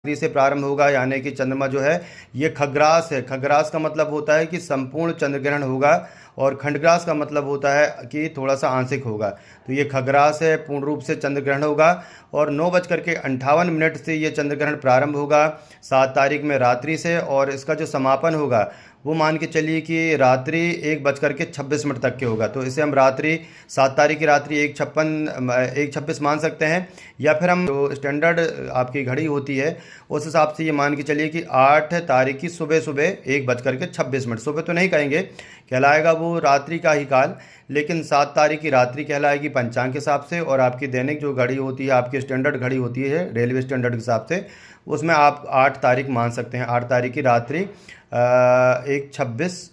से प्रारंभ होगा, यानी कि चंद्रमा जो है ये खग्रास है। खग्रास का मतलब होता है कि संपूर्ण चंद्र ग्रहण होगा, और खंडग्रास का मतलब होता है कि थोड़ा सा आंशिक होगा। तो ये खग्रास है, पूर्ण रूप से चंद्र ग्रहण होगा, और 9:58 से ये चंद्र ग्रहण प्रारंभ होगा 7 तारीख में रात्रि से, और इसका जो समापन होगा वो मान के चलिए कि रात्रि 1:26 तक के होगा। तो इसे हम रात्रि 7 तारीख की रात्रि 1:56 मान सकते हैं, या फिर हम जो स्टैंडर्ड आपकी घड़ी होती है उस हिसाब से ये मान के चलिए कि 8 तारीख की सुबह सुबह 1:26, सुबह तो नहीं कहेंगे, कहलाएगा वो रात्रि का ही काल, लेकिन 7 तारीख की रात्रि कहलाएगी पंचांग के हिसाब से। और आपकी दैनिक जो घड़ी होती है, आपकी स्टैंडर्ड घड़ी होती है रेलवे स्टैंडर्ड के हिसाब से, उसमें आप 8 तारीख मान सकते हैं। 8 तारीख की रात्रि 1:26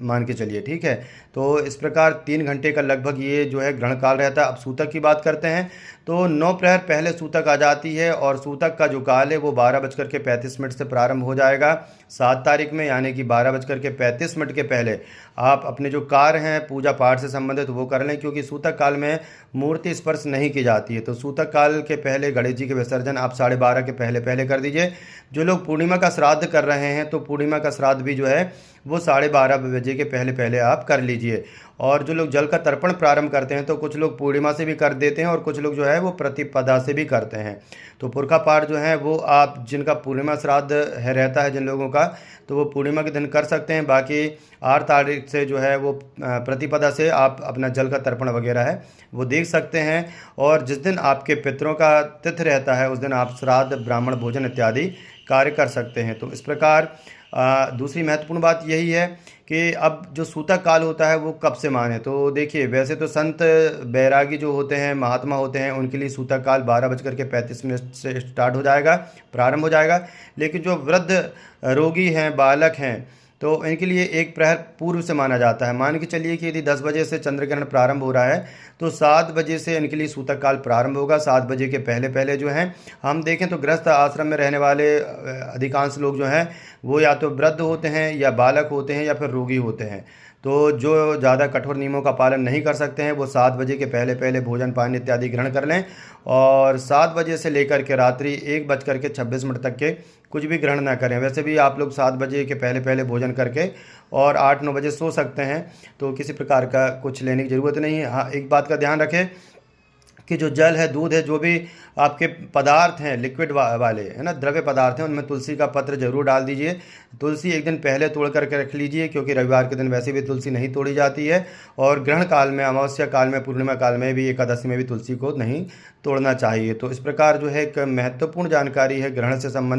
मान के चलिए, ठीक है। तो इस प्रकार 3 घंटे का लगभग ये जो है ग्रहण काल रहता है। अब सूतक की बात करते हैं, तो 9 प्रहर पहले सूतक आ जाती है, और सूतक का जो काल है वो 12:35 से प्रारंभ हो जाएगा 7 तारीख में, यानी कि 12:35 के पहले आप अपने जो कार्य हैं पूजा पाठ से संबंधित वो कर लें, क्योंकि सूतक काल में मूर्ति स्पर्श नहीं की जाती है। तो सूतक काल के पहले गणेश जी के विसर्जन आप 12:30 के पहले पहले कर दीजिए। जो लोग पूर्णिमा का श्राद्ध कर रहे हैं, तो पूर्णिमा का श्राद्ध भी जो है वो 12:30 के पहले पहले आप कर लीजिए। और जो लोग जल का तर्पण प्रारंभ करते हैं, तो कुछ लोग पूर्णिमा से भी कर देते हैं, और कुछ लोग जो है वो प्रतिपदा से भी करते हैं। तो पुरखा पाठ जो है वो आप जिनका पूर्णिमा श्राद्ध है रहता है जिन लोगों का, तो वो पूर्णिमा के दिन कर सकते हैं। बाकी 8 तारीख से जो है वो प्रतिपदा से आप अपना जल का तर्पण वगैरह है वो देख सकते हैं। और जिस दिन आपके पितरों का तिथि रहता है उस दिन आप श्राद्ध, ब्राह्मण भोजन इत्यादि कार्य कर सकते हैं। तो इस प्रकार दूसरी महत्वपूर्ण बात यही है कि अब जो सूतक काल होता है वो कब से माने। तो देखिए, वैसे तो संत बैरागी जो होते हैं, महात्मा होते हैं, उनके लिए सूतक काल 12:35 से स्टार्ट हो जाएगा, प्रारंभ हो जाएगा। लेकिन जो वृद्ध रोगी हैं, बालक हैं, तो इनके लिए 1 प्रहर पूर्व से माना जाता है। मान के चलिए कि यदि 10 बजे से चंद्र ग्रहण प्रारंभ हो रहा है, तो 7 बजे से इनके लिए सूतक काल प्रारंभ होगा। 7 बजे के पहले पहले जो हैं, हम देखें तो गृहस्थ आश्रम में रहने वाले अधिकांश लोग जो हैं वो या तो वृद्ध होते हैं, या बालक होते हैं, या फिर रोगी होते हैं। तो जो ज़्यादा कठोर नियमों का पालन नहीं कर सकते हैं, वो 7 बजे के पहले पहले भोजन पानी इत्यादि ग्रहण कर लें, और 7 बजे से लेकर के रात्रि 1:26 तक के कुछ भी ग्रहण ना करें। वैसे भी आप लोग 7 बजे के पहले पहले भोजन करके और 8-9 बजे सो सकते हैं, तो किसी प्रकार का कुछ लेने की ज़रूरत नहीं है। हाँ, एक बात का ध्यान रखें कि जो जल है, दूध है, जो भी आपके पदार्थ हैं लिक्विड वाले है ना, द्रव्य पदार्थ हैं, उनमें तुलसी का पत्र जरूर डाल दीजिए। तुलसी एक दिन पहले तोड़ करके रख लीजिए, क्योंकि रविवार के दिन वैसे भी तुलसी नहीं तोड़ी जाती है, और ग्रहण काल में, अमावस्या काल में, पूर्णिमा काल में भी, एकादशी में भी तुलसी को नहीं तोड़ना चाहिए। तो इस प्रकार जो है एक महत्वपूर्ण जानकारी है ग्रहण से संबंधित।